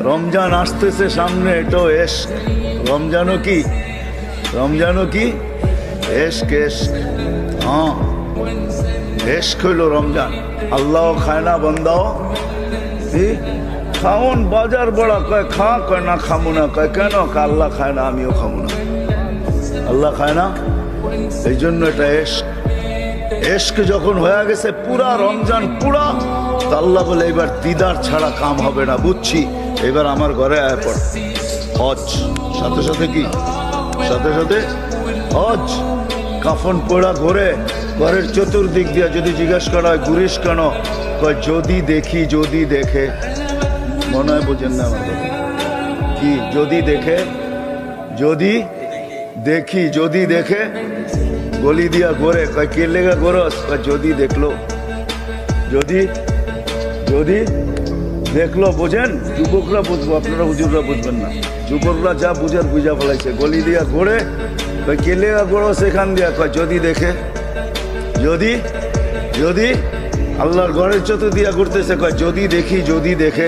রমজান আসতেছে সামনে, এটাও এশক। রমজানও কি, রমজানও কি এশক। এশক, হ্যাঁ এশক হইল রমজান। আল্লাহ খায় না, বন্দাও খাওন। বাজার বড়া কয় খা, কয় না খামু না। কয় কেন? আল্লাহ খায় না, আমিও খামু না। আল্লাহ খায় না, এই জন্য এটা এশক। এশক যখন হয়ে গেছে পুরা রমজান পুরা, তো আল্লাহ বলে এবার দিদার ছাড়া কাম হবে না, বুঝছি। এবার আমার ঘরে আয় পড়। হজ সাথে সাথে কি, সাথে সাথে হজ। কাফন পোড়া ঘরে, ঘরের চতুর্দিক দিয়া যদি জিজ্ঞাসা করা হয় ঘুরিস কেন, কয় যদি দেখি, যদি দেখে। মনে হয় বোঝেন না আমার কথা কি? যদি দেখে, যদি দেখি, যদি দেখে। গলি দিয়া ঘোরে, কয় কে লেগা ঘোরস? কয় যদি দেখলো, যদি, যদি দেখলো। বোঝেন? যুবকরা বুঝবো, আপনারা হুজুররা বুঝবেন না। যুবকরা যা বুঝার বুঝা ফেলাইছে। গলি দিয়া ঘোরে, কয় কে লেগা ঘোরো সেখান দিয়া? কয় যদি দেখে, যদি, যদি। আল্লাহর ঘরের চতুর দিয়া ঘুরতেছে, কয় যদি দেখি, যদি দেখে।